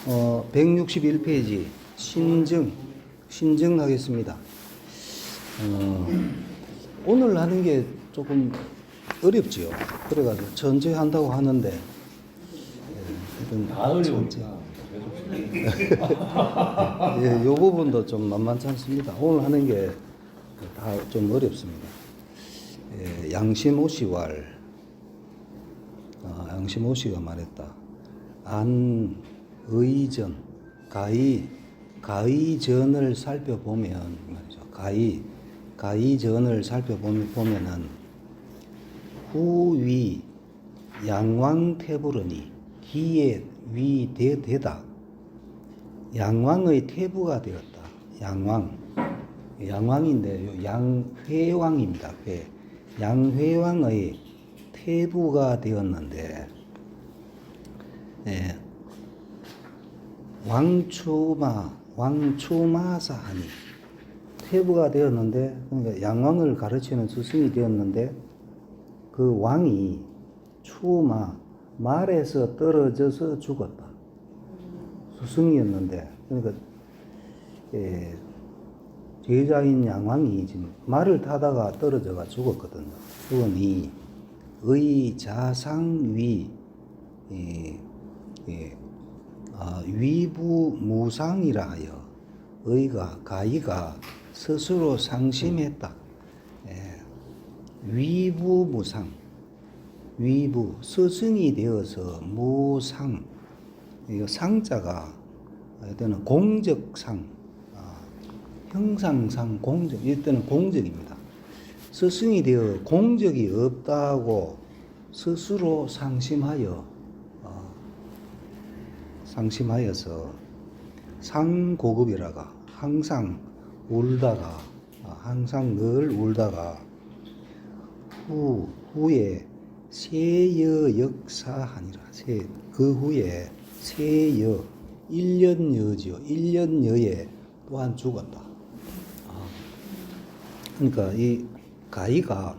161페이지 신증하겠습니다. 오늘 하는 게 조금 어렵지요. 그래가지고 천천히 한다고 하는데 다 어려우니까 예, 요 부분도 좀 만만치 않습니다. 오늘 하는 게 다 좀 어렵습니다. 예, 양심오시왈 양심오시가 말했다. 안의전 가의전을 살펴보면 말이죠. 가의전을 살펴보면은 후위 양왕태부르니 기에 위대다. 양왕의 태부가 되었다. 양왕인데 양회왕입니다. 양회왕의 태부가 되었는데, 예, 왕추마사하니 태부가 되었는데, 그러니까 양왕을 가르치는 스승이 되었는데, 그 왕이 말에서 떨어져서 죽었다. 스승이었는데, 그러니까 예, 제자인 양왕이 지금 말을 타다가 떨어져가 죽었거든요. 죽으니 의자상위 위부무상이라 하여 가이가 스스로 상심했다. 위부무상, 위부 스승이 되어서 무상, 이거 상자가 이때는 공적상, 형상상 공적, 이때는 공적입니다. 스승이 되어 공적이 없다고 스스로 상심하여서 상고급이라가 항상 늘 울다가 후에 세여 역사하니라. 그 후에 세여 1년여지요. 1년여에 또한 죽었다. 그러니까 이 가이가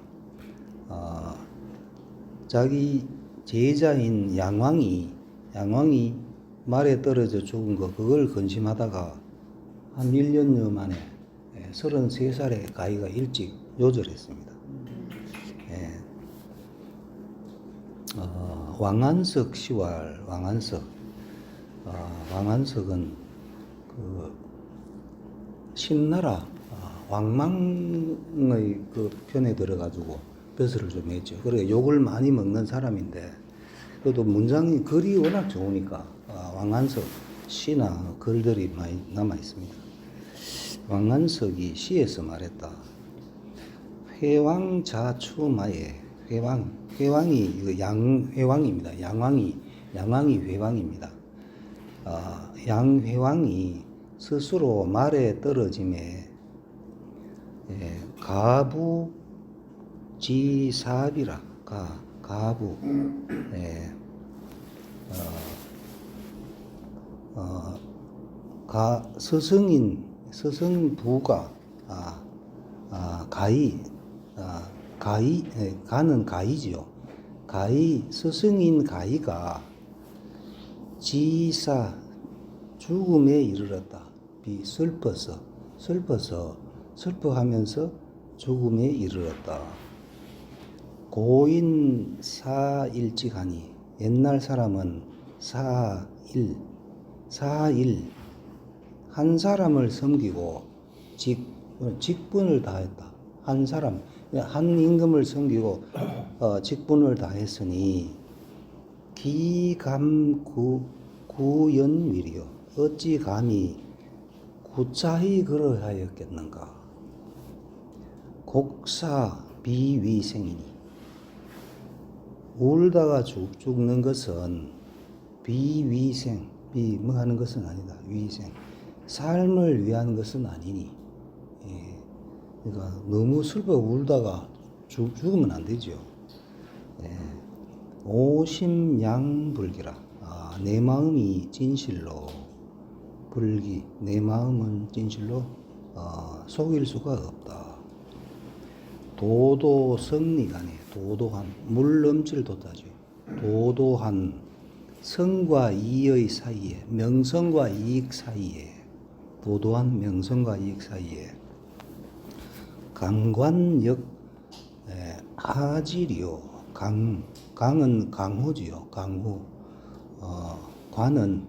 자기 제자인 양왕이 말에 떨어져 죽은 거 그걸 근심하다가 한 1년여 만에 33살에 가이가 일찍 요절했습니다. 왕안석 시왈 왕안석은 그 신나라 왕망의 그 편에 들어가지고 벼슬을 좀 했죠. 그래 욕을 많이 먹는 사람인데 그래도 문장이 글이 워낙 좋으니까 왕안석 시나 글들이 많이 남아 있습니다. 왕안석이 시에서 말했다. 회왕자추마에 회왕이 이거 양회왕입니다. 양왕이 회왕입니다. 양회왕이 스스로 말에 떨어짐에 가부지삽이라 가부 스승부가 가는 가이지요. 스승인 가이가 지사 죽음에 이르렀다. 슬퍼하면서 죽음에 이르렀다. 고인 사일직하니 옛날 사람은 사일 한 사람을 섬기고 직분을 다했다. 한 사람 한 임금을 섬기고 직분을 다했으니 기감구연위리요 어찌 감히 구차히 그러하였겠는가. 곡사 비위생이니 울다가 죽는 것은 비위생 뭐 하는 것은 아니다. 위생 삶을 위한 것은 아니니. 그러니까 너무 슬퍼 울다가 죽으면 안 되죠. 오심양불기라. 내 마음이 진실로 내 마음은 진실로 속일 수가 없다. 도도성리가네. 도도한 물 넘칠 도다지. 도도한 성과 이의 사이에, 명성과 이익 사이에, 도도한 명성과 이익 사이에, 강관역 하지리요. 강은 강호지요. 강호. 관은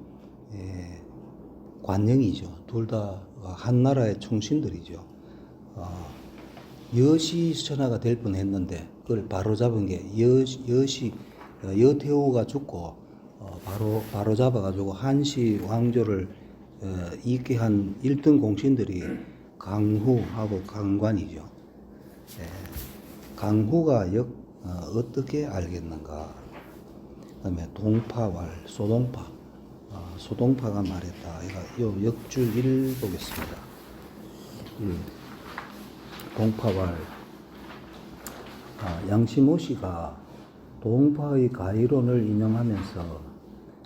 관영이죠. 둘 다 한 나라의 충신들이죠. 여시천하가 될 뻔했는데 그걸 바로 잡은 게 여태후가 죽고 바로 잡아가지고 한시 왕조를 잇게 한 1등 공신들이 강후하고 강관이죠. 강후가 어떻게 알겠는가? 그다음에 동파왈 소동파. 소동파가 말했다. 요 역줄 1 보겠습니다. 동파왈. 양심오 씨가 동파의 가이론을 인용하면서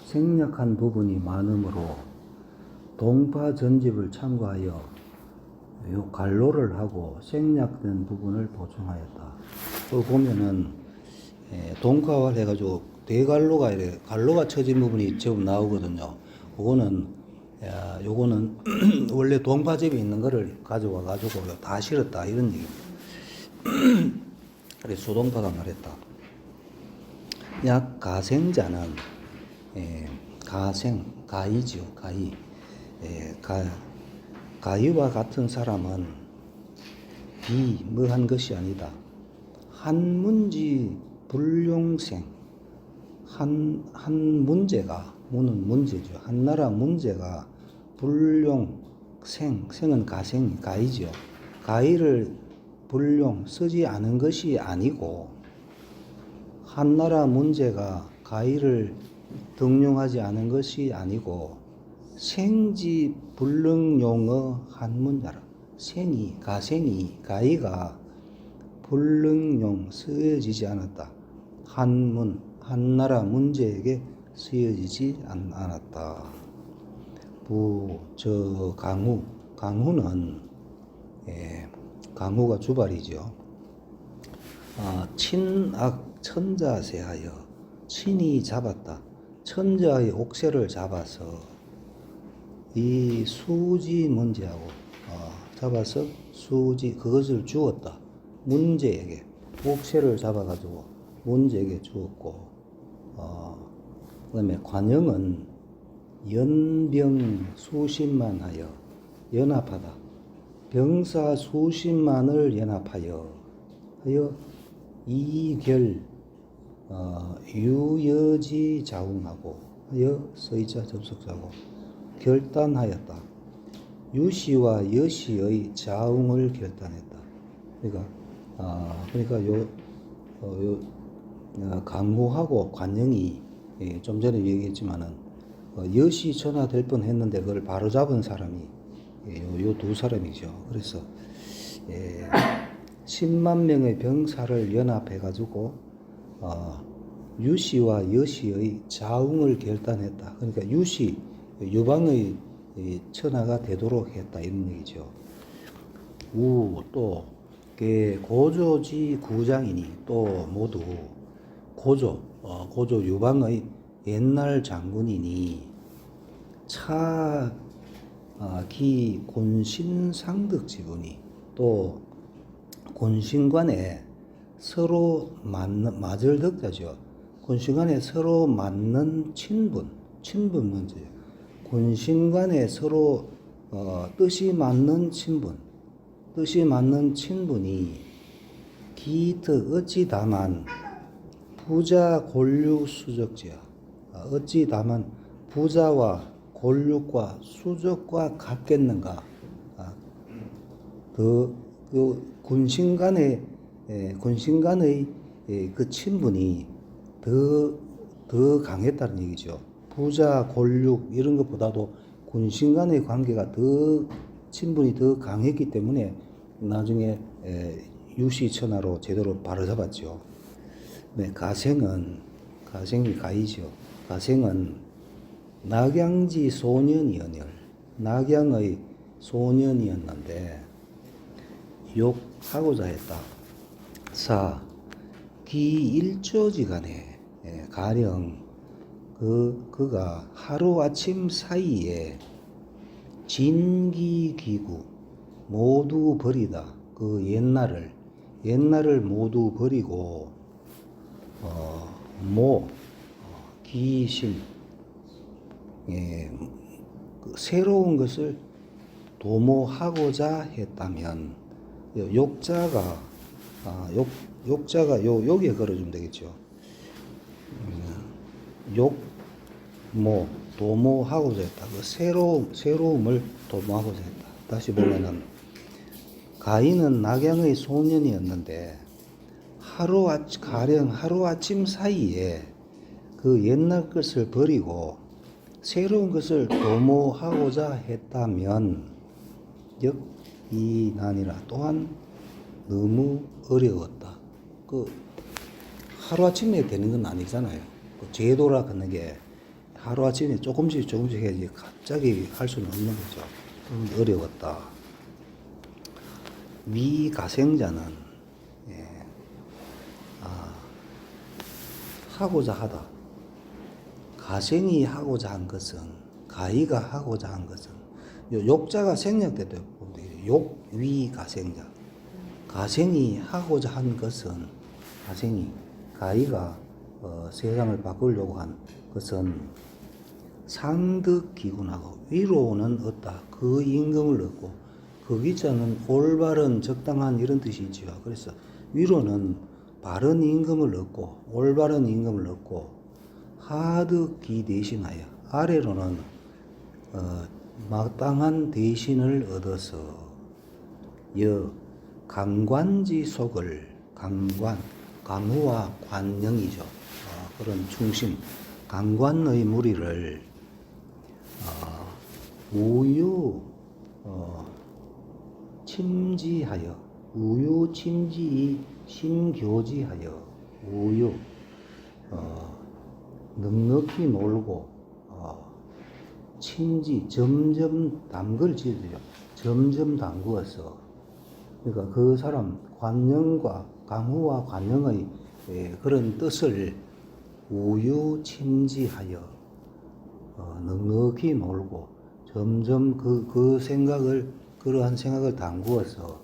생략한 부분이 많으므로 동파 전집을 참고하여 요 갈로를 하고 생략된 부분을 보충하였다. 그 보면은 동파왈 해가지고 대갈로가 이래 갈로가 쳐진 부분이 좀 나오거든요. 요거는 원래 동파집에 있는 거를 가져와 가지고 다 실었다 이런 얘기입니다. 그래서 소동파가 말했다. 약 가생자는 가이지요. 가이. 가이와 같은 사람은 뭐한 것이 아니다. 한문지 불용생. 한 문제가, 문은 문제죠. 한 나라 문제가 생은 가이지요. 가이를 쓰지 않은 것이 아니고, 한 나라 문제가 가이를 등용하지 않은 것이 아니고, 생지 불능용의 한문자라. 가이가 불능용 쓰여지지 않았다. 한 나라 문제에게 쓰여지지 않았다. 강후는 강후가 주발이죠. 친악 천자세하여 친이 잡았다. 천자의 옥새를 잡아서 이 수지 문제하고 잡아서 그것을 주었다. 문제에게 옥새를 잡아가지고 문제에게 주었고, 그다음에 관영은 연병 수십만 하여 연합하다. 병사 수십만을 연합하여 이결 유여지 자웅하고 하여 서이자 접속사고 결단하였다. 유시와 여시의 자웅을 결단했다. 그러니까 강호하고 관영이 좀 전에 얘기했지만은 여시 전화될 뻔했는데 그걸 바로 잡은 사람이 요 두 사람이죠. 그래서 10만 명의 병사를 연합해가지고 유시와 여시의 자웅을 결단했다. 그러니까 유방의 천하가 되도록 했다 이런 얘기죠. 또 고조지 구장이니 또 모두 고조 유방의 옛날 장군이니 기 곤신상득 지분이 또 곤신간에 서로 맞을 덕자죠. 곤신간에 서로 맞는 친분 문제예요. 곤신간에 서로 뜻이 맞는 친분이 기특 어찌 다만 부자 골육 수적지야. 어찌 다만 부자와 골육과 수적과 같겠는가? 그 군신간의 그 친분이 더 강했다는 얘기죠. 부자 골육 이런 것보다도 군신간의 관계가 친분이 더 강했기 때문에 나중에 유시천하로 제대로 바로잡았죠. 네, 가생이 가이죠. 가생은 낙양지 소년이언열, 낙양의 소년이었는데 욕하고자 했다. 기일조지간에 가령 그가 하루아침 사이에 진기기구 모두 버리다. 그 옛날을 모두 버리고 기심, 예, 그 새로운 것을 도모하고자 했다면 욕자가 욕자가 여기에 걸어주면 되겠죠. 도모하고자 했다. 그 새로움을 도모하고자 했다. 다시 보면은 가인은 낙양의 소년이었는데 가령 하루아침 사이에 그 옛날 것을 버리고 새로운 것을 도모하고자 했다면 역이난이라 또한 너무 어려웠다. 그 하루아침에 되는 건 아니잖아요. 그 제도라 하는 게 하루아침에 조금씩 해야지 갑자기 할 수는 없는 거죠. 어려웠다. 미가생자는 하고자 하다. 가생이 하고자 한 것은 가이가 하고자 한 것은 욕자가 생략될 때 욕위가생자 가생이 하고자 한 것은 가이가 세상을 바꾸려고 한 것은 상득기군하고 위로는 얻다. 그 임금을 얻고 그 기자는 올바른 적당한 이런 뜻이 있지요. 그래서 위로는 바른 임금을 얻고 올바른 임금을 얻고 하득기 대신하여 아래로는 마땅한 대신을 얻어서 강관지 속을 강후와 관영이죠. 그런 중심 강관의 무리를 우유 침지히 심교지하여 넉넉히 놀고 점점 점점 담그어서 그러니까 그 사람 관영과 강후와 관영의 그런 뜻을 우유침지하여 넉넉히 놀고 점점 그러한 생각을 담구어서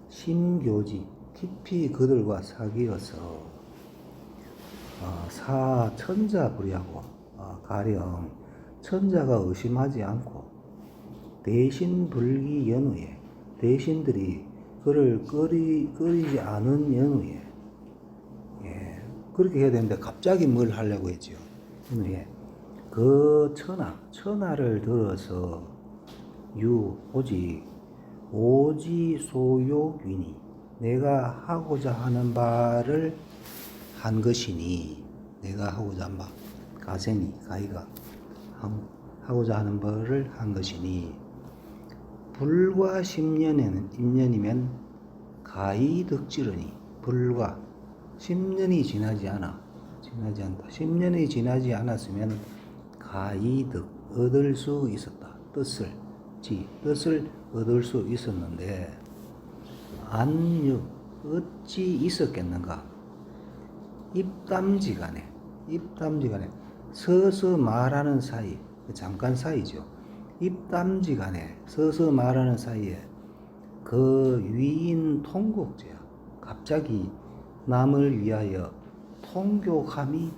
심교지 깊이 그들과 사귀어서 사천자 부리하고 가령 천자가 의심하지 않고 대신 불기 연후에 대신들이 그를 꺼리지 않은 연후에 그렇게 해야 되는데 갑자기 뭘 하려고 했죠. 연후에 그 천하를 들어서 오지 소욕이니 내가 하고자 하는 바를 한 것이니 내가 하고자 한 바 가이가 하고자 하는 바를 한 것이니 불과 10년이면 가히 득지르니 불과 10년이 지나지 않다. 10년이 지나지 않았으면 가히 얻을 수 있었다. 뜻을 얻을 수 있었는데 어찌 있었겠는가? 입담지간에 서서 말하는 사이 잠깐 사이죠. 입담지간에 서서 말하는 사이에 그 위인 통곡제야. 갑자기 남을 위하여 통곡함이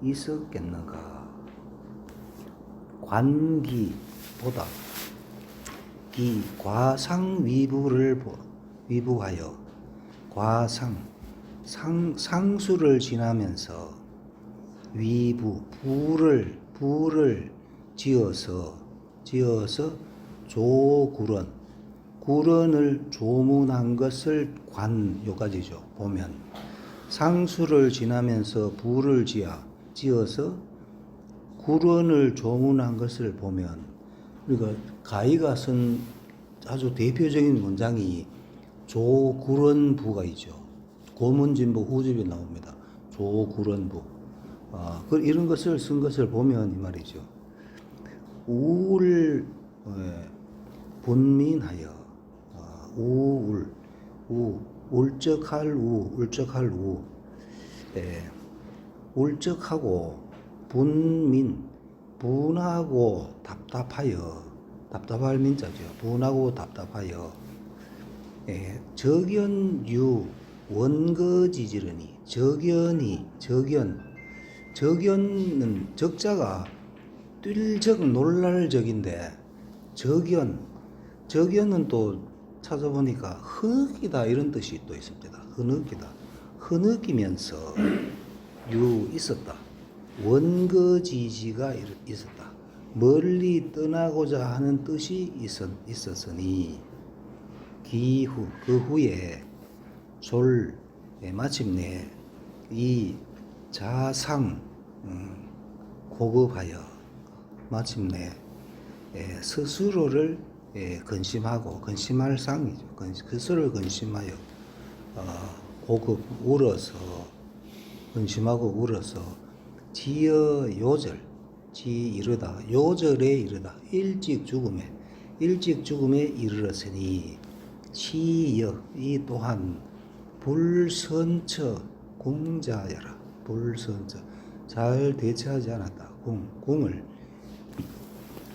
있었겠는가? 관기보다 과상위부를 위부하여 상수를 지나면서 부를 지어서 구런을 조문한 것을 요까지죠. 보면 상수를 지나면서 부를 지어서 구런을 조문한 것을 보면 그러니까 가이가 쓴 아주 대표적인 문장이 조구런부가 있죠. 고문진부 후집에 나옵니다. 조구런부. 이런 것을 쓴 것을 보면 이 말이죠. 우를 분민하여 울적하고 분민, 분하고 답답하여, 답답할 민자죠. 분하고 답답하여. 예, 적연유 원거지지르니, 적연은 적자가 뛸적 놀랄적인데, 적연은 또 찾아보니까 흐느끼다 이런 뜻이 또 있습니다. 흐느끼다, 흐느끼면서 있었다. 원거지지가 있었다. 멀리 떠나고자 하는 뜻이 있었으니, 기후, 그 후에 마침내 이 자상, 고급하여 마침내 스스로를 근심할 상이죠. 스스로를 근심하여 고급 울어서, 근심하고 울어서 지어 요절, 이르다, 요절에 이르다, 일찍 죽음에 이르렀으니, 시여, 이 또한 불선처 공자여라. 불선처, 잘 대처하지 않았다.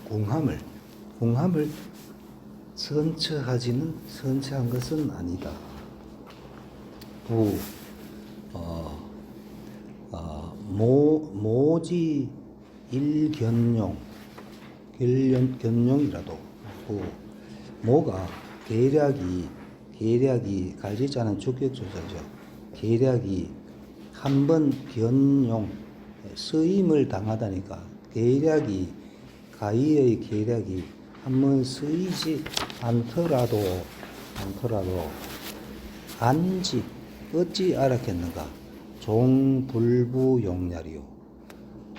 공함을 선처한 것은 아니다. 모지 견용이라도, 모가 계략이 갈지자는 주격조사죠. 계략이 한번 견용, 쓰임을 당하다니까, 가히의 계략이 한번 쓰이지 않더라도 안지 어찌 알았겠는가. 종불부용렬이요,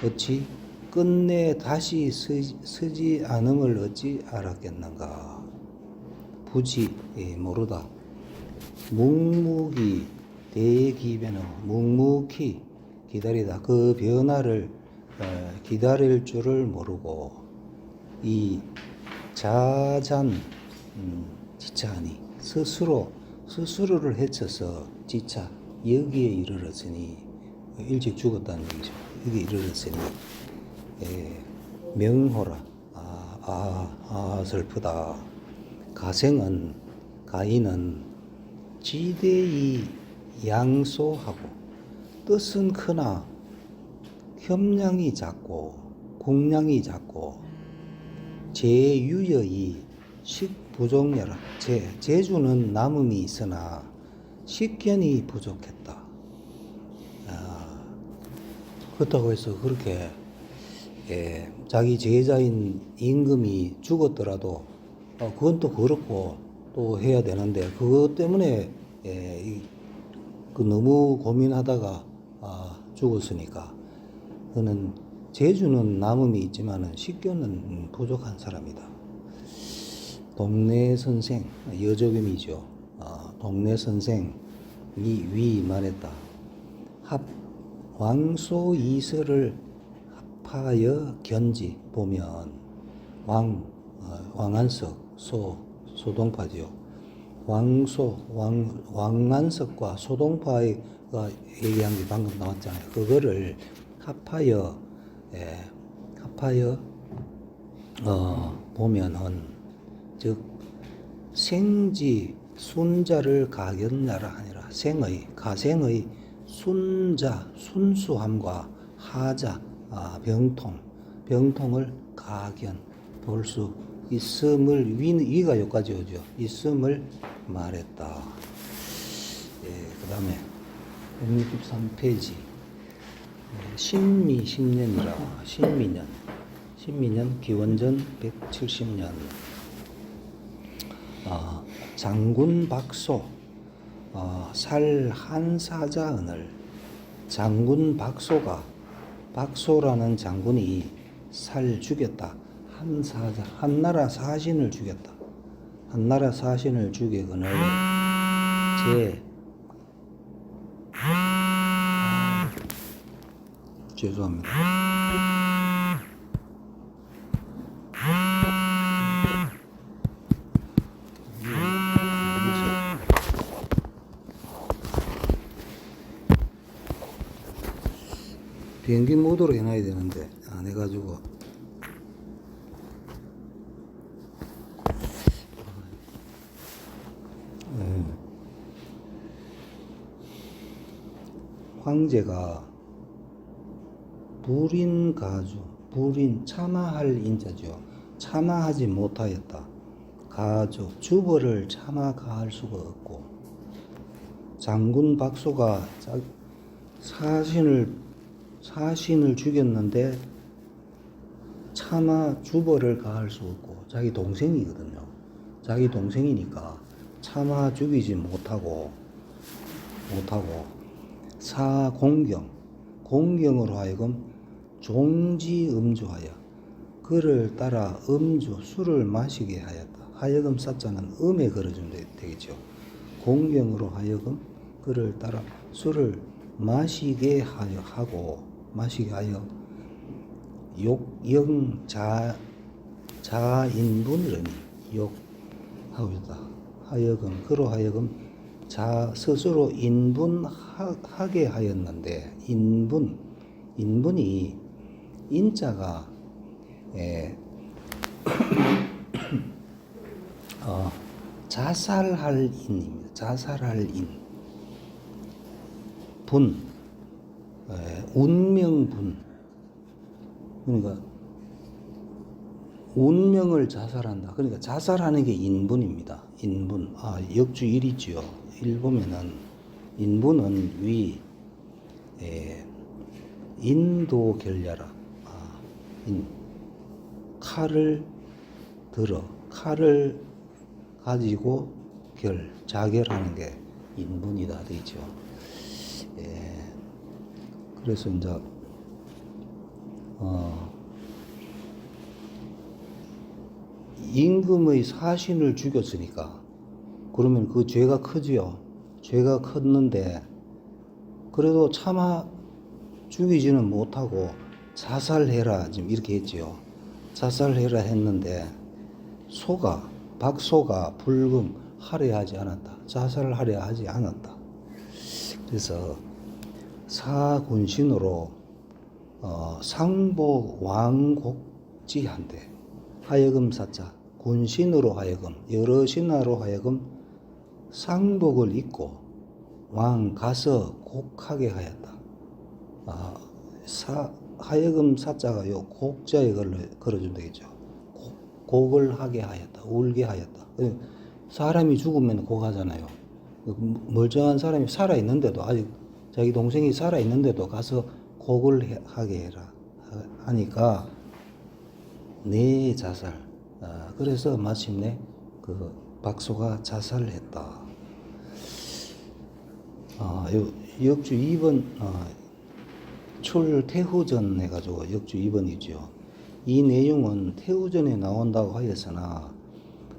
어찌 끝내 다시 쓰지 않음을 어찌 알았겠는가. 부지, 모르다. 묵묵히 대기변호, 묵묵히 기다리다. 그 변화를 기다릴 줄을 모르고, 이 자잔, 지차하니, 스스로를 해쳐서 지차, 여기에 이르렀으니, 일찍 죽었다는 얘기죠. 여기에 이르렀으니, 명호라, 슬프다. 가인은 지대히 양소하고, 뜻은 크나 협량이 작고 공량이 작고, 제유여이 식부족여라. 제주는 남음이 있으나 식견이 부족했다. 그렇다고 해서 그렇게 자기 제자인 임금이 죽었더라도 그건 또 그렇고 또 해야 되는데, 그것 때문에 너무 고민하다가 죽었으니까, 그는 제주는 남음이 있지만은 식견은 부족한 사람이다. 동네 선생, 여적임이죠. 동네 선생이 말했다. 왕소 이설을 합하여 견지 보면, 왕안석, 소동파지요. 왕안석과 소동파가 얘기한 게 방금 나왔잖아요. 그거를 합하여 보면은, 즉 생지 순자를 가견나라 하니라. 가생의 순수함과 하자, 병통을 가견 볼 수 있음을, 위가 여기까지 오죠. 있음을 말했다. 그 다음에 163페이지 신미 10년이라. 신미년 기원전 170년. 장군 박소, 살 한사자은을, 장군 박소라는 장군이 살 죽였다. 한나라 사신을 죽였다. 한나라 사신을 죽이거늘 죄송합니다. 비행기 모드로 해놔야 되는데 안 해가지고. 황제가 불인 참아할 인자죠. 참아하지 못하였다. 가죠. 주벌을 참아 가할 수가 없고, 장군 박소가 사신을 죽였는데 차마 주벌을 가할 수 없고, 자기 동생이거든요. 자기 동생이니까 차마 죽이지 못하고 공경으로 하여금 종지음주하여 그를 따라 술을 마시게 하였다. 하여금 사자는 음에 걸어주면 되겠죠. 공경으로 하여금 그를 따라 술을 마시게 하여 욕영 자인분이라니 욕하고 있다. 하여금 그로 하여금 스스로 인분하게 하였는데, 인분이 인자가 자살할 인입니다. 자살할 인. 운명분. 그러니까 운명을 자살한다. 그러니까 자살하는 게 인분입니다. 인분. 역주 1이지요. 1 보면은 인분은 위, 인도 결야라. 칼을 가지고 자결하는 게 인분이다 되죠. 그래서 이제 임금의 사신을 죽였으니까 그러면 그 죄가 크지요. 죄가 컸는데 그래도 차마 죽이지는 못하고 자살해라 지금 이렇게 했지요. 자살해라 했는데 박소가 불금 하려 하지 않았다. 자살하려 하지 않았다. 그래서 사군신으로 상복 왕곡지한데, 하여금 사자 군신으로 하여금 여러 신하로 하여금 상복을 입고 왕 가서 곡하게 하였다. 하여금 사자가 요 곡자에 걸어주면 되겠죠. 곡을 하게 하였다. 울게 하였다. 사람이 죽으면 곡하잖아요. 멀쩡한 사람이 살아있는데도, 아직 자기 동생이 살아있는데도 가서 곡을 하게 해라 하니까 내 자살. 그래서 마침내 그 박소가 자살을 했다. 역주 2번 출태후전 해가지고 역주 2번이죠. 이 내용은 태후전에 나온다고 하였으나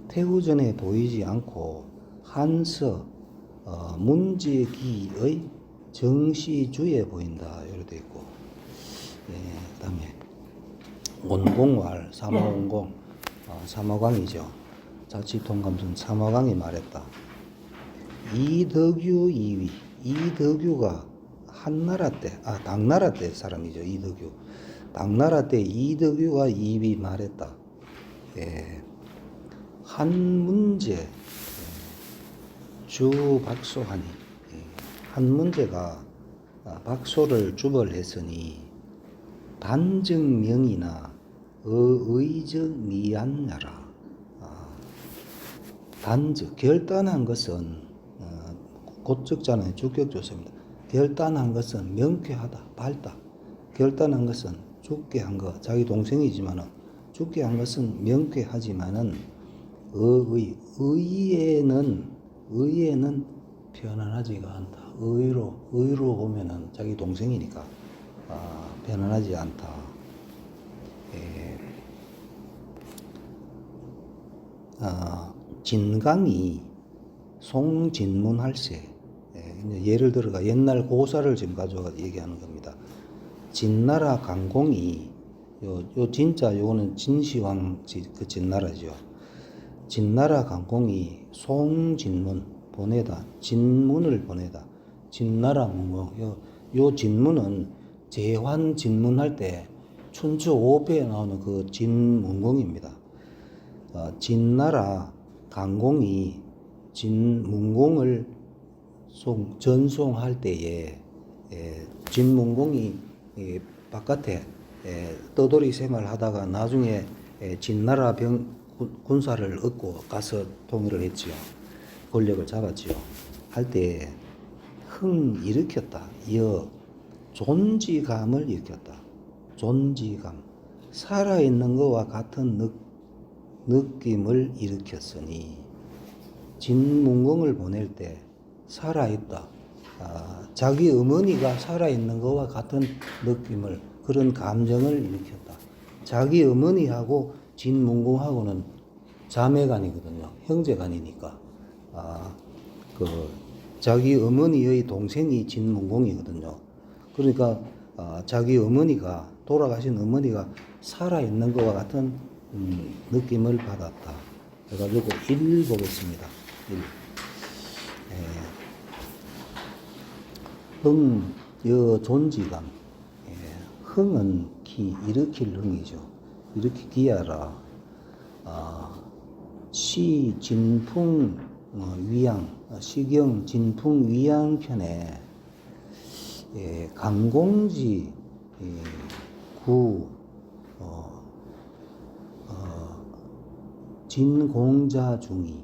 태후전에 보이지 않고 한서 문제기의 정시주에 보인다 이렇게 되어 있고, 그다음에 원공왈 사마원공, 사마광이죠. 자치통감선 사마광이 말했다. 이덕유 이위, 이덕유가 한나라 때, 당나라 때 사람이죠. 이덕유. 당나라 때 이덕유가 이위 말했다. 한 문제 주 박소하니, 한 문제가 박소를 주벌했으니 반증명이나 의적 미안야라. 단즉 결단한 것은 곧적자는 주격조사입니다. 결단한 것은 명쾌하다, 밝다. 결단한 것은 죽게 한 것, 자기 동생이지만은 죽게 한 것은 명쾌하지만은 의에는 편안하지가 않다. 의로 보면은 자기 동생이니까 편안하지 않다. 진강이 송진문할세. 예를 들어가 옛날 고사를 지금 가져가 얘기하는 겁니다. 진나라 강공이 요 진짜 요거는 진시황 그 진나라죠. 진나라 강공이 송진문 보내다, 진문을 보내다. 진나라 문공 요 진문은 제환 진문할 때 춘추 5회에 나오는 그 진문공입니다. 진나라 강공이 진문공을 전송할 때에 진문공이 바깥에 떠돌이 생활하다가 나중에 진나라 군사를 얻고 가서 통일을 했지요. 권력을 잡았지요. 할 때 일으켰다. 존지감을 일으켰다. 존지감. 살아있는 것과 같은 느낌을 일으켰으니 진문공을 보낼 때 살아있다. 자기 어머니가 살아있는 것과 같은 느낌을, 그런 감정을 일으켰다. 자기 어머니하고 진문공하고는 자매간이거든요. 형제간이니까. 자기 어머니의 동생이 진문공이거든요. 그러니까 자기 어머니가, 돌아가신 어머니가 살아있는 것과 같은 느낌을 받았다. 그래가지고 1 보겠습니다. 1. 존지감. 흥은 일으킬 흥이죠. 일으키기야라. 시 진풍 위양, 시경 진풍 위양 편에 강공지 구 진공자 중이,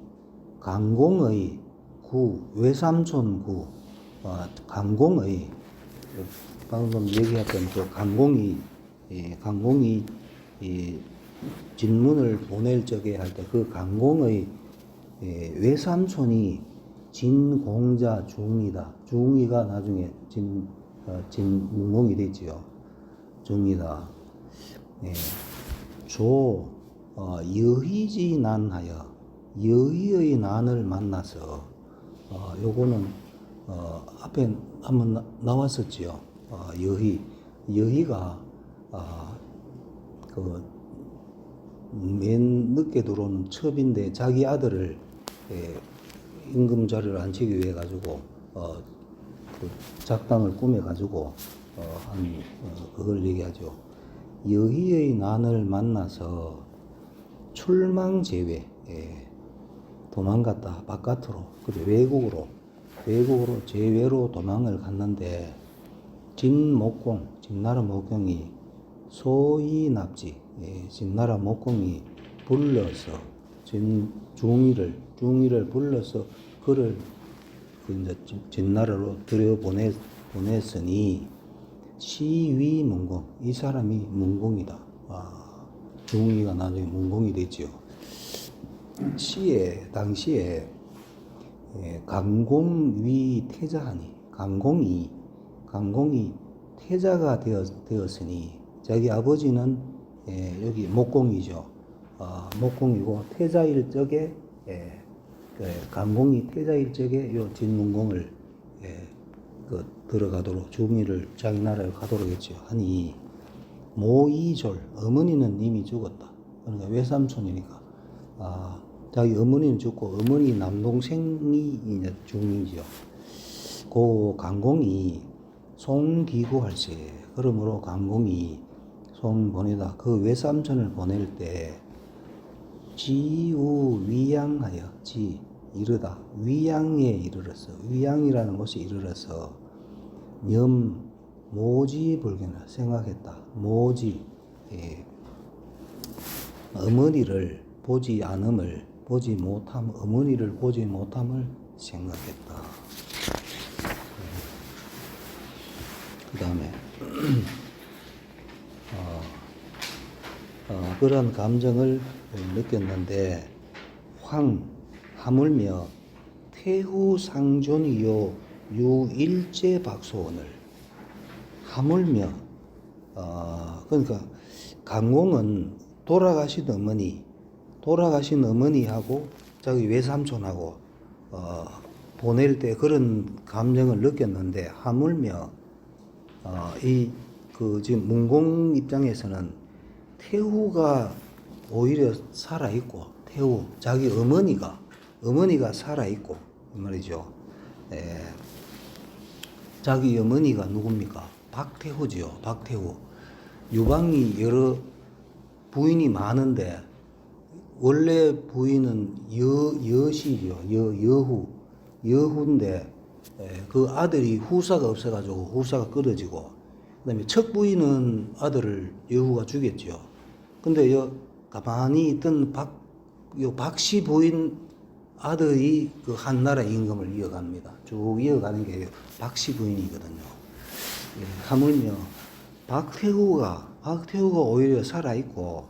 강공의 구, 외삼촌 구, 강공의, 방금 얘기했던 그 강공이 진문을 보낼 적에 할 때 그 강공의 외삼촌이 진공자 중이다. 중이가 나중에 진문공이 되지요. 중이다. 여희지 난하여, 여희의 난을 만나서, 요거는 앞에 한번 나왔었지요. 여희가 맨 늦게 들어온 첩인데 자기 아들을 임금 자리를 앉히기 위해 가지고 그 작당을 꾸며 가지고 그걸 얘기하죠. 여희의 난을 만나서 출망제외, 도망갔다. 바깥으로, 그래, 외국으로 제외로 도망을 갔는데 진나라 목공이 소이납지, 진나라 목공이 불러서 중의를 불러서 그를 이제 진나라로 보냈으니 시위 문공, 이 사람이 문공이다. 중의가 나중에 문공이 됐죠. 당시에 강공위 태자하니, 강공이 태자가 되었으니, 자기 아버지는 여기 목공이죠. 목공이고 태자일 적에 강공이 태자일 적에 요 진문공을 들어가도록, 중의를 자기 나라에 가도록 했죠. 하니 모이졸, 어머니는 이미 죽었다. 그러니까 외삼촌이니까 자기 어머니는 죽고 어머니 남동생이 이제 중이죠. 그 강공이 송기구할세, 그러므로 강공이 송 보내다, 그 외삼촌을 보낼 때 지우 위양하여, 이르다, 위양에 이르렀어. 위양이라는 곳에 이르러서 모지 불견을 생각했다. 모지, 어머니를 어머니를 보지 못함을 생각했다. 그 다음에 그런 감정을 느꼈는데 하물며 태후 상존이요 유일제 박소원을, 하물며 그러니까 강공은 돌아가신 어머니하고 자기 외삼촌하고 보낼 때 그런 감정을 느꼈는데, 하물며 지금 문공 입장에서는 태후가 오히려 살아있고, 자기 어머니가 살아있고, 이 말이죠. 자기 어머니가 누굽니까? 박태후지요. 박태후. 유방이 여러 부인이 많은데 원래 부인은 여실이요. 여후인데 그 아들이 후사가 없어가지고 후사가 끊어지고 그다음에 첫 부인은 아들을 여후가 죽였죠. 근데 가만히 있던 박씨 부인 아들이 그 한나라 임금을 이어갑니다. 쭉 이어가는 게 박씨 부인이거든요. 하물며 박태후가 오히려 살아있고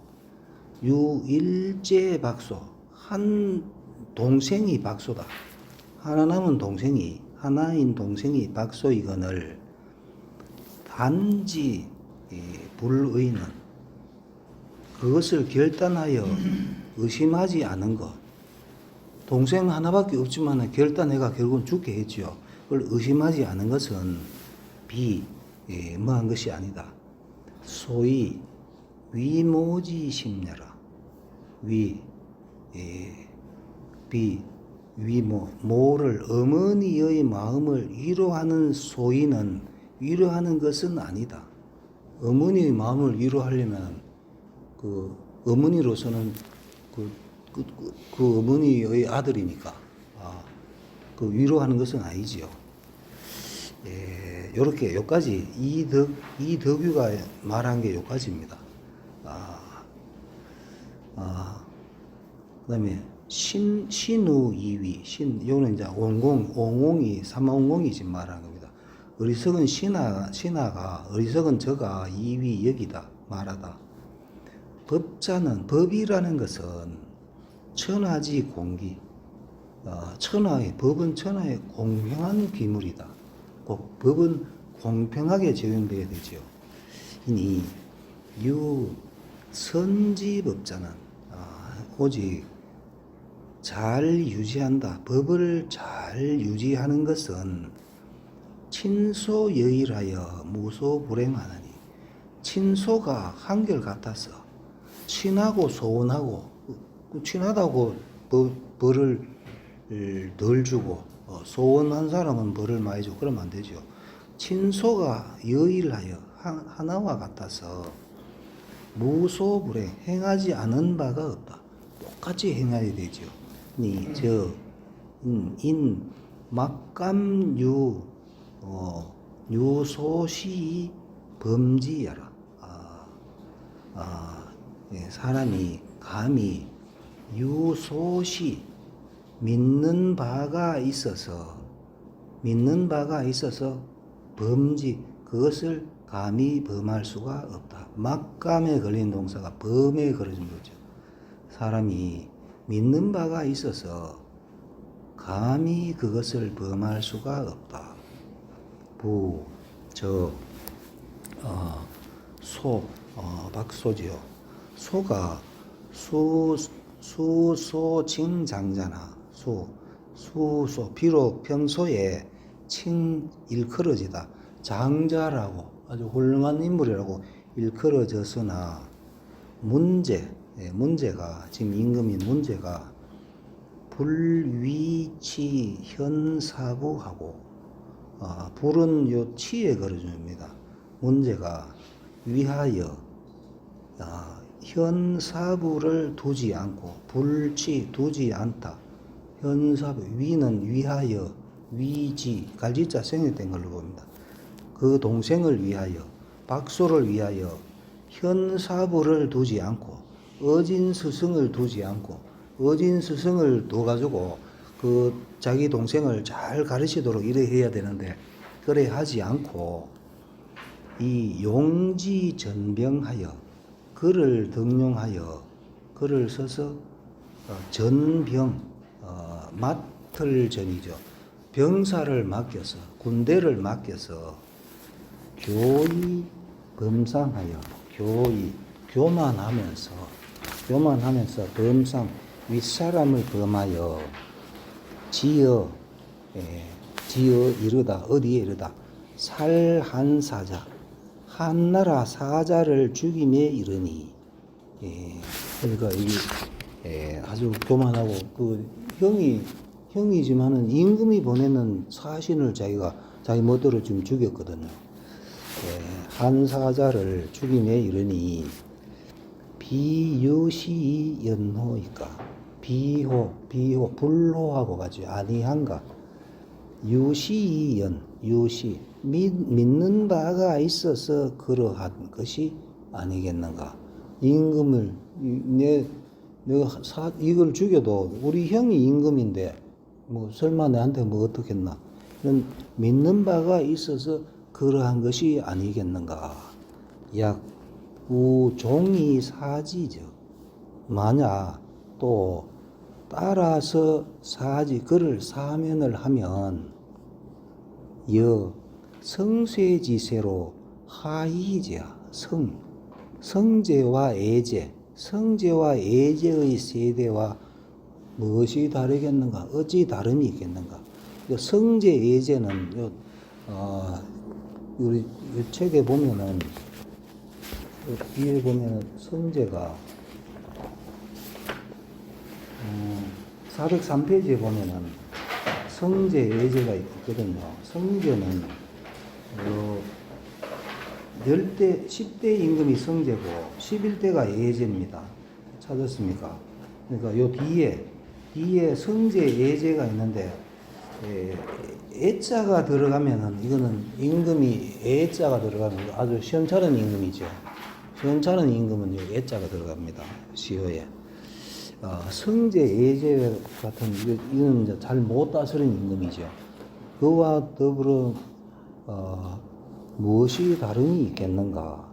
유일제 박소 한 동생이 박소다. 하나 남은 동생이 하나인 동생이 박소이거늘 단지 불의는 그것을 결단하여 의심하지 않은 것. 동생 하나밖에 없지만 결단해가 결국은 죽게 했죠. 그걸 의심하지 않은 것은 뭐한 것이 아니다. 소위 위모지심녀라. 모를 어머니의 마음을 위로하는 소위는 위로하는 것은 아니다. 어머니의 마음을 위로하려면 그 어머니로서는 그 어머니의 아들이니까 그 위로하는 것은 아니지요. 요렇게 요까지 이덕유가 말한 게 요까지입니다. 그다음에 신우 이위 요는 이제 옹공이 삼원공이 지금 말하는 겁니다. 어리석은 신하가 어리석은 저가 이위 여기다 말하다. 법이라는 것은 천하지 공기. 법은 천하의 공평한 기물이다. 법은 공평하게 적용되어야 되죠. 이니 선지법자는 오직 잘 유지한다. 법을 잘 유지하는 것은 친소여일하여 무소불행하나니 친소가 한결같아서 친하고 소원하고 친하다고 벌을 덜 주고 소원한 사람은 벌을 많이 주고 그러면 안 되죠. 친소가 여일하여 하나와 같아서 무소불행 행하지 않은 바가 없다. 똑같이 행해야 되죠. 막감유 유소시 범지야라. 사람이 감히 유소시 믿는 바가 있어서 범지 그것을 감히 범할 수가 없다. 막감에 걸린 동사가 범에 걸어진 거죠. 사람이 믿는 바가 있어서 감히 그것을 범할 수가 없다. 박소지요. 소가 수소칭장자나 수소 비록 평소에 일컬어지다. 장자라고 아주 훌륭한 인물이라고 일컬어졌으나 문제가 지금 임금인 문제가 불위치 현사부하고 불은 요 치에 걸어줍니다. 문제가 위하여 현사부를 두지 않고 불치 두지 않다. 현사부 위는 위하여 위지 갈지자 생략된 걸로 봅니다. 그 동생을 위하여 박소를 위하여 현사부를 두지 않고 어진 스승을 두지 않고 어진 스승을 둬가지고 그 자기 동생을 잘 가르치도록 이래 해야 되는데 그래 하지 않고 이 용지전병하여 글을 등용하여 글을 써서 전병 맡을 전이죠. 병사를 맡겨서 군대를 맡겨서 교의 범상하여 교만하면서 범상 윗사람을 범하여 지어 이르다 어디에 이르다 살한사자 한나라 사자를 죽임에 이르니 그러니까 이게 아주 교만하고 그 형이지만은 임금이 보내는 사신을 자기 멋대로 지금 죽였거든요. 한 사자를 죽임에 이르니 비유시연호이까 비호 불호하고 같이 아니한가 유시연 유시 믿는 바가 있어서 그러한 것이 아니겠는가. 임금을 내가 이걸 죽여도 우리 형이 임금인데 뭐 설마 내한테 뭐 어떻겠나. 이런 믿는 바가 있어서 그러한 것이 아니겠는가. 약 우종이 사지죠. 만약 또 따라서 사지 그를 사면을 하면 여 성쇠지세로 하이제야 성제와 애제 성제와 애제의 세대와 무엇이 다르겠는가? 어찌 다름이 있겠는가? 성제 애제는 우리 이 책에 보면은 뒤에 보면은 성제가 403페이지에 보면은 성제 애제가 있거든요. 성제는 10대 임금이 성제고 11대가 애제입니다. 찾았습니까? 그러니까 요 뒤에 성제 애제가 있는데 애자가 들어가면은 이거는 임금이 애자가 들어가면 아주 시원찮은 임금이죠. 시원찮은 임금은 애자가 들어갑니다. 시어에. 성제 애제 같은 이건 이제 잘 못 다스린 임금이죠. 그와 더불어 무엇이 다름이 있겠는가?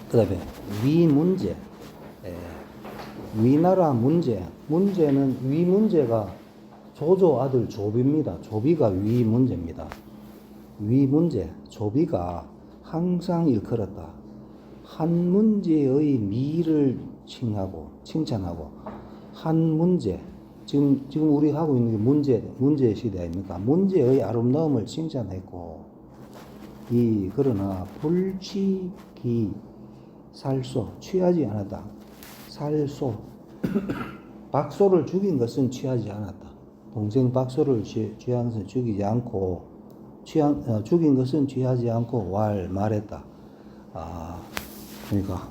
그다음에 위문제, 위나라 문제는 위문제가 조조 아들 조비입니다. 조비가 위문제입니다. 위문제, 조비가 항상 일컬었다. 한 문제의 미를 칭찬하고 한 문제 지금 우리 하고 있는 게 문제 시대 아닙니까? 문제의 아름다움을 칭찬했고 그러나 불취기 살소 취하지 않았다. 살소 박소를 죽인 것은 취하지 않았다. 동생 박소를 취한 것은 죽이지 않고 죽인 것은 취하지 않고 말했다. 그러니까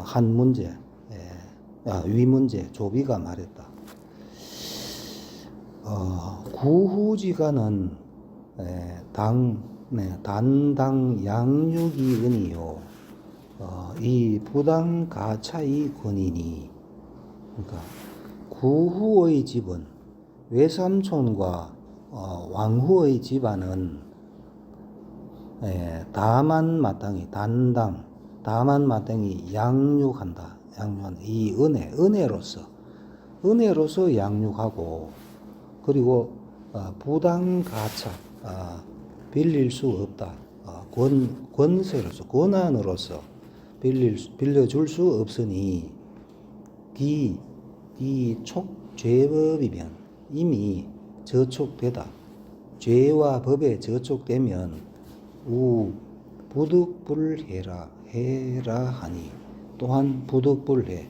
한 문제 위문제 조비가 말했다. 구후지가는 단당 양육이 은이요 이 부당 가차의 권이니. 그러니까 구후의 집은 외삼촌과 왕후의 집안은 다만 마땅히 양육한다. 이 은혜로서 양육하고 그리고 부당 가차 빌릴 수 없다. 권세로서 권한으로서 빌려줄 수 없으니 이 촉죄법이면 이미 저촉되다. 죄와 법에 저촉되면 부득불해라 하니 또한 부득불해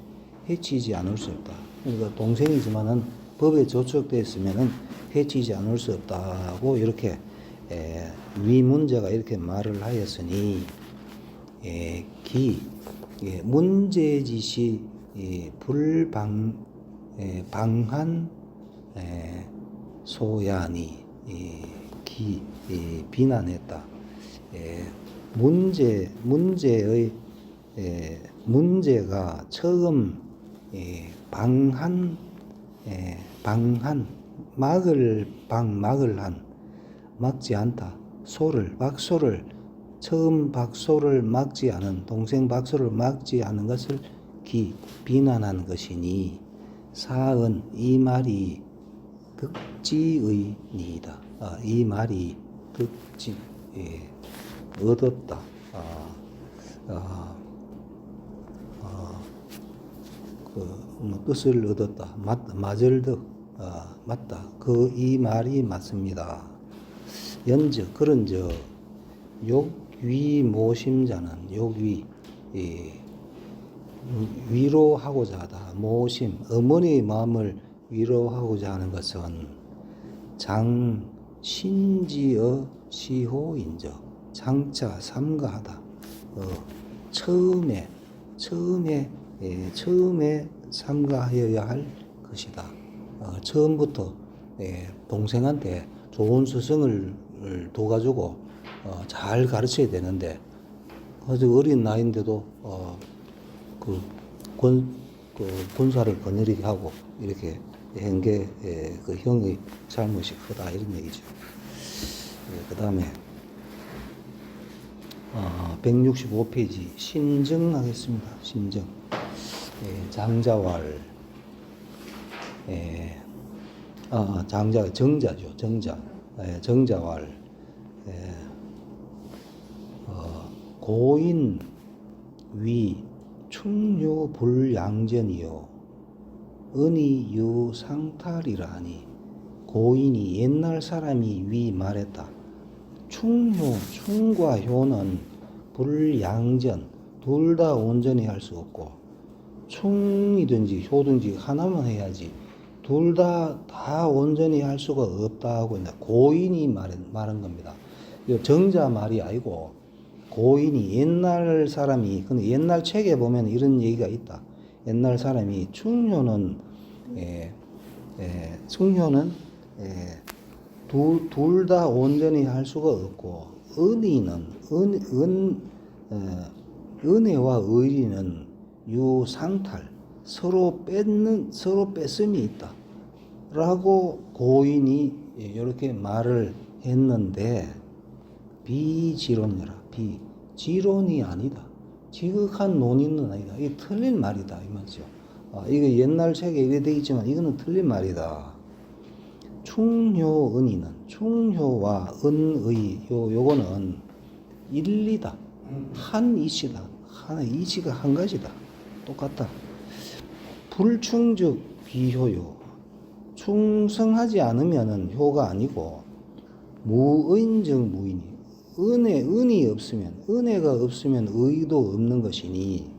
해치지 않을 수 없다. 그러니까 동생이지만은 법에 저촉되었으면은 해치지 않을 수 없다고 이렇게 위문제가 이렇게 말을 하였으니 문제짓이 방한 소야니 비난했다. 문제가 처음 막지 않다. 박소를 처음 박소를 막지 않은 동생 박소를 막지 않은 것을 비난한 것이니 사은 이 말이 득지의니이다. 이 말이 득지 얻었다. 뜻을 얻었다. 맞을득 맞다. 이 말이 맞습니다. 연즉 그런즉 욕위 모심자는 욕위 위로하고자 하다. 모심 어머니의 마음을 위로하고자 하는 것은 시호인적 장차 삼가하다. 처음에 삼가하여야 할 것이다. 처음부터 동생한테 좋은 스승을 둬가지고 잘 가르쳐야 되는데 아주 어린 나이인데도 군사를 거느리게 하고 이렇게 한 게 그 형의 잘못이 크다 이런 얘기죠. 그 다음에 165페이지 신정하겠습니다. 신정. 장자왈. 정자죠. 정자. 정자왈. 고인 위 충요 불양전이요 은이 유상탈이라 하니 고인이 옛날 사람이 위 말했다. 충과 효는 불양전 둘 다 온전히 할 수 없고 충이든지 효든지 하나만 해야지 둘 다 온전히 할 수가 없다고 고인이 말한 겁니다. 정자 말이 아니고 고인이 옛날 사람이 근데 옛날 책에 보면 이런 얘기가 있다. 옛날 사람이 충효는 둘 다 온전히 할 수가 없고 은희는 은혜와 의리는 유상탈 서로 뺏음이 있다라고 고인이 이렇게 말을 했는데 비지론이라 지론이 아니다. 지극한 논의는 아니다. 이게 틀린 말이다 이 말이죠. 이거 옛날 책에 이래 되어 있지만 이거는 틀린 말이다. 충효은이는 충효와 은의 요거는 일리다. 한 이치다. 하나 이치가 한 가지다. 똑같다. 불충즉 비효요. 충성하지 않으면은 효가 아니고 무의인즉 무의니. 은이 없으면 은혜가 없으면 의도 없는 것이니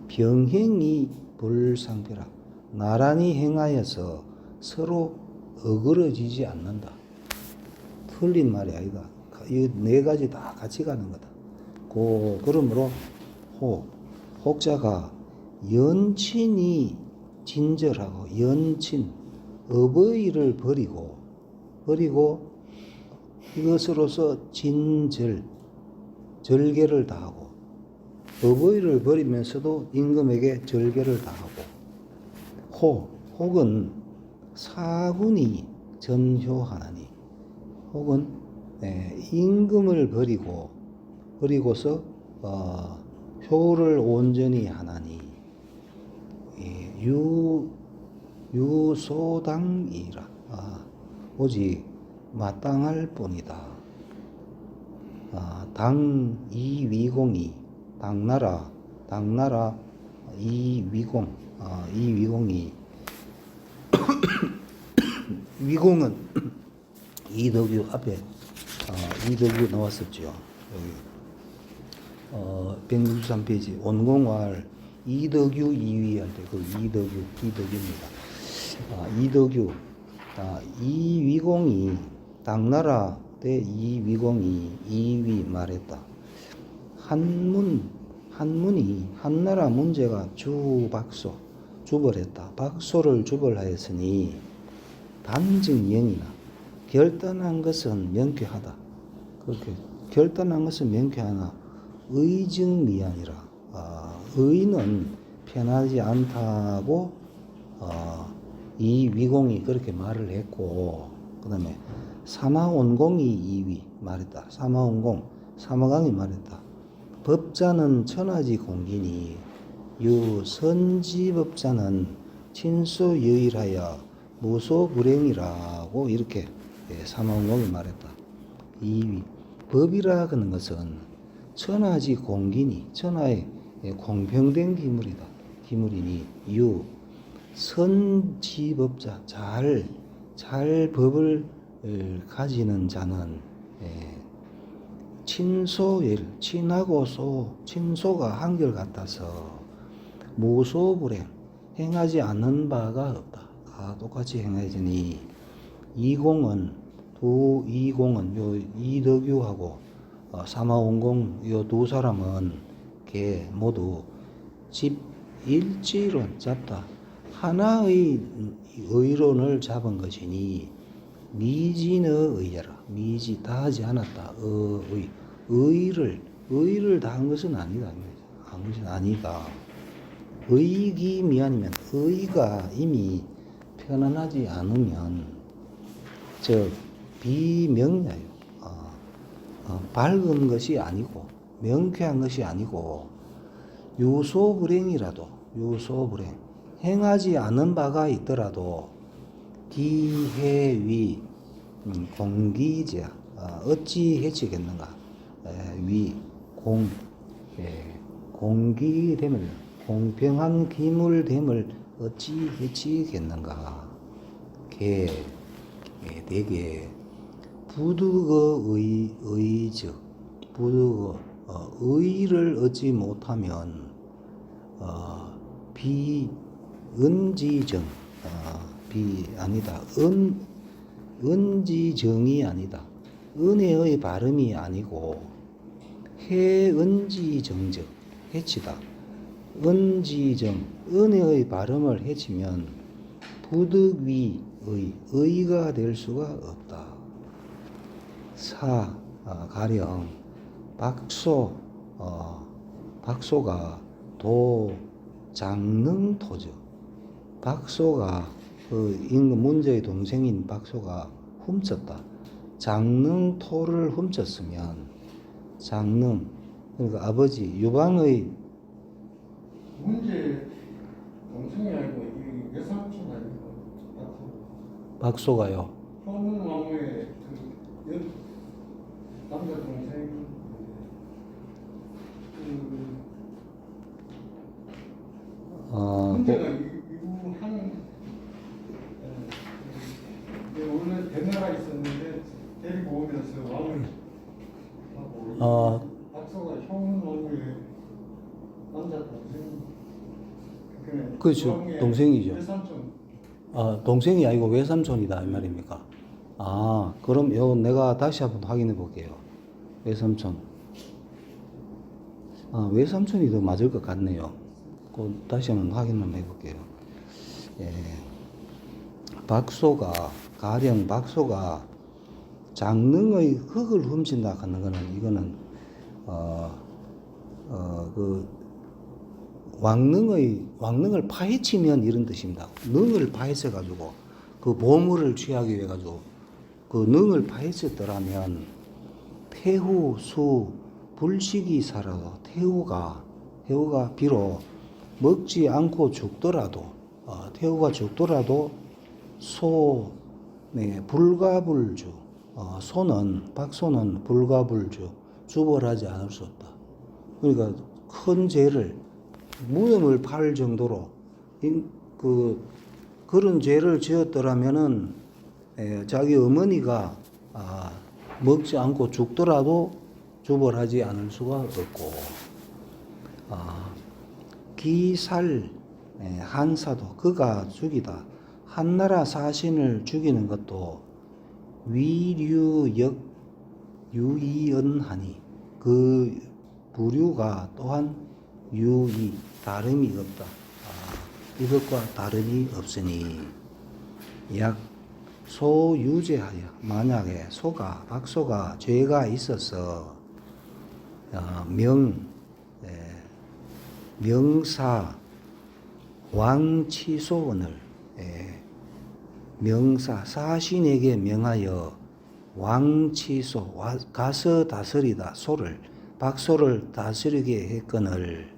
병행이 불상패라. 나란히 행하여서 서로 어그러지지 않는다. 틀린 말이 아니다. 이 네 가지 다 같이 가는 거다. 그러므로 혹자가 연친이 진절하고 연친 어버이를 버리고 이것으로서 절개를 다하고 어버이를 버리면서도 임금에게 절개를 다하고 혹은 사군이 전효하나니 혹은 임금을 버리고서 효를 온전히 하나니 유소당이라 오직 마땅할 뿐이다. 당 이위공이 당나라 이위공이 위공은 이덕유 앞에 이덕유 나왔었죠. 여기 163페이지 원공활 이덕유 2위 할 때 그 이덕유입니다. 이덕유 이위공이 당나라 때 이위공이 2위 말했다. 한문이 한나라 문제가 주벌했다. 박소를 주벌하였으니 단증명이나 결단한 것은 명쾌하다. 그렇게 결단한 것은 명쾌하나 의증미안이라. 의는 편하지 않다고 이 위공이 그렇게 말을 했고 그 다음에 사마원공이 2위 말했다. 사마강이 말했다. 법자는 천하지 공기니 유선지법자는 친소여일하여 무소불행이라고 이렇게 사마원공이 말했다. 2위 법이라 하는 것은 천하지 공기니 천하의 공평된 기물이니 유 선지법자 잘 법을 가지는 자는 친하고 친소가 한결같아서 무소불행 행하지 않는 바가 없다. 똑같이 행하지니 이공은 도이공은 요 이덕유하고 사마원공 요 두 사람은 걔 모두 집 일지론 잡다. 하나의 의론을 잡은 것이니 미진의 의야라. 미지 다하지 않았다. 의를 다한 것은 아니다. 한 것은 아니다. 의기미안이면 의가 이미 편안하지 않으면 저 비명야요. 밝은 것이 아니고 명쾌한 것이 아니고 유소불행이라도 유소불행 행하지 않은 바가 있더라도 기해위 공기자 어찌 해치겠는가 공기됨을 공평한 기물됨을 어찌 해치겠는가 대개 부득의 의즉 부득의 의를 얻지 못하면 비은지정 아니다 은지정이 아니다 은혜의 발음이 아니고 해은지정적 해치다 은지정 은혜의 발음을 해치면 부득위의 의가 될 수가 없다. 가령 박소가 장능토죠. 박소가 임금 문제의 동생인 박소가 훔쳤다. 장능토를 훔쳤으면 장능 그러니까 아버지 유방의 문제 동생이 아니고 이 외삼촌 아니고 박소가요. 현무왕후의 그 남자 동생 문제가 이한 원래 대나가 있었는데 데리고 오면서 왕을 하고 박소가 현무왕후의 남자 동생 그렇죠. 동생이죠. 외삼촌 동생이 아니고 외삼촌이다 이 말입니까? 그럼 요 내가 다시 한번 확인해 볼게요. 외삼촌. 외삼촌이 더 맞을 것 같네요. 다시 한번 확인 한번 해볼게요. 예. 가령 박소가 장능의 흙을 훔친다 하는 거는 이거는 왕능을 파헤치면 이런 뜻입니다. 능을 파헤쳐 가지고 그 보물을 취하기 위해 가지고 그 능을 파헤쳤더라면 태후 수 불식이 살아도 태후가 비록 먹지 않고 죽더라도 태후가 죽더라도 불가불주 박소는 불가불주 주벌하지 않을 수 없다. 그러니까 큰 죄를 무덤을 팔 정도로 그런 죄를 지었더라면은 자기 어머니가 먹지 않고 죽더라도 주벌하지 않을 수가 없고 기살 한사도 그가 죽이다 한나라 사신을 죽이는 것도 위류역 유이언하니 그 부류가 또한 유이 다름이 없다. 이것과 다름이 없으니 약 소유죄하여 만약에 박소가 죄가 있어서 명사 왕치소원을 사신에게 명하여 왕치소 가서 다스리다 박소를 다스리게 했거늘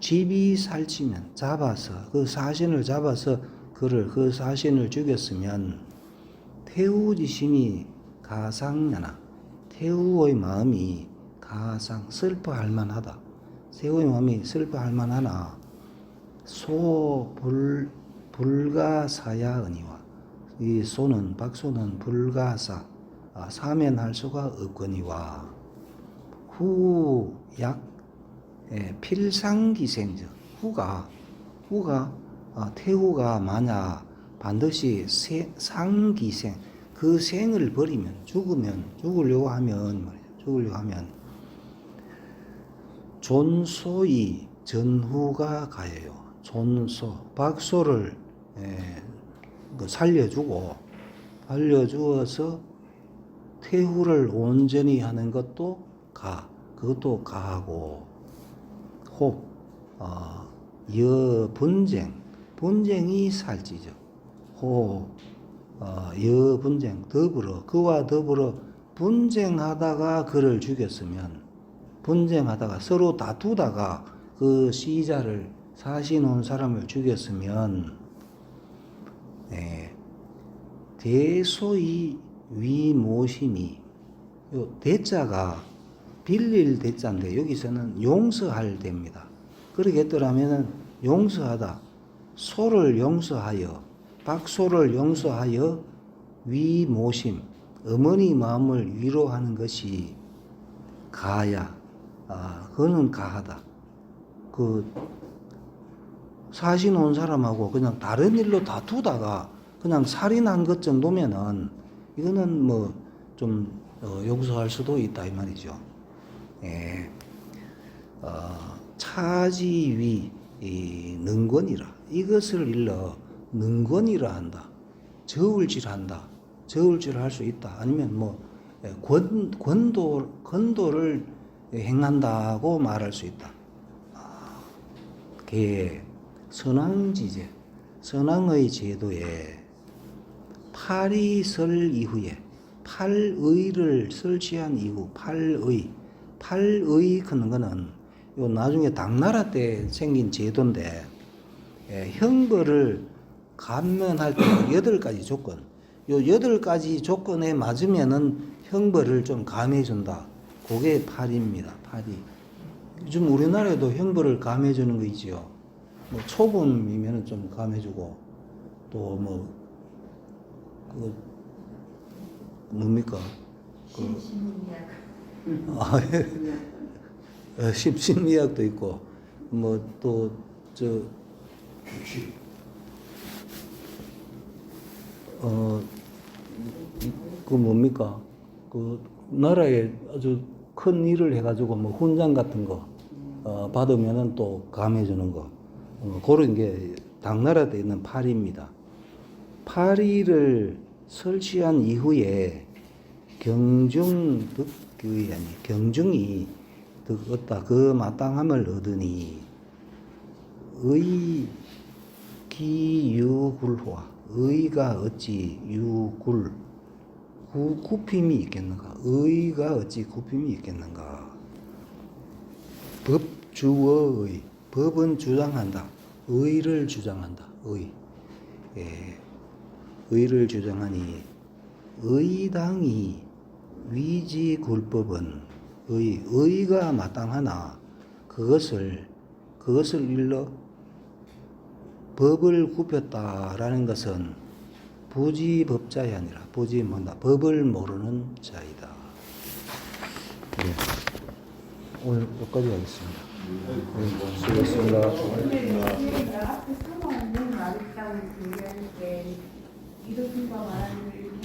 집이 살찌면 잡아서 그 사신을 잡아서 그 사신을 죽였으면 태우지심이 가상냐나 태우의 마음이 슬퍼할 만하다. 태우의 마음이 슬퍼할 만하나 불가사야으니와 이 박소는 불가사 사면할 수가 없거니와 후약 필상기생적 태후가 만약 반드시 상기생 그 생을 버리면 죽으려고 하면 말이야. 죽으려고 하면 존소이 전후가 가해요. 존소 박소를 살려주어서 퇴후를 온전히 하는 것도 그것도 가하고 분쟁이 살찌죠. 여분쟁 그와 더불어 분쟁하다가 그를 죽였으면 분쟁하다가 서로 다투다가 그 시자를 사신 온 사람을 죽였으면 대소이 위모심이 요 대자가 빌릴 대자인데 여기서는 용서할 대입니다. 그렇게 했더라면은 용서하다 소를 용서하여 박소를 용서하여 위모심 어머니 마음을 위로하는 것이 가야 그거는 가하다. 그 사신 온 사람하고 그냥 다른 일로 다투다가 그냥 살인한 것 정도면은 이거는 뭐 좀 용서할 수도 있다 이 말이죠. 차지위 능권이라 이것을 일러 능권이라 한다. 저울질한다. 저울질할 수 있다. 아니면 뭐 권도를 행한다고 말할 수 있다. 선왕지제 선왕의 제도에 팔이 설 이후에 팔의를 설치한 이후 팔의 그는 거는 요 나중에 당나라 때 생긴 제도인데 형벌을 감면할 때 8가지 조건 요 8가지 조건에 맞으면은 형벌을 좀 감해준다. 그게 팔입니다. 팔이 요즘 우리나라에도 형벌을 감해주는 거 있지요. 뭐 초범이면은 좀 감해주고 또 뭐 뭡니까? 심신미약도 있고 뭐 또 그 뭡니까? 그 나라에 아주 큰 일을 해가지고 뭐 훈장 같은 거 받으면은 또 감해주는 거 그런 게 당나라 때 있는 팔이입니다. 팔이를 설치한 이후에 경중이 얻다 그 마땅함을 얻으니 의기유굴화 의가 어찌 유굴 굽힘이 있겠는가? 의가 어찌 굽힘이 있겠는가? 법주어의 법은 주장한다. 의를 주장한다. 의를 주장하니 의당이 위지굴법은 의가 마땅하나 그것을 일러 법을 굽혔다라는 것은 부지법자이 아니라 법을 모르는 자이다. 네. 오늘 여기까지 하겠습니다. 네, 수고하셨습니다. 앞에 상황은 말했다고 얘기하는데 이런 거 말하는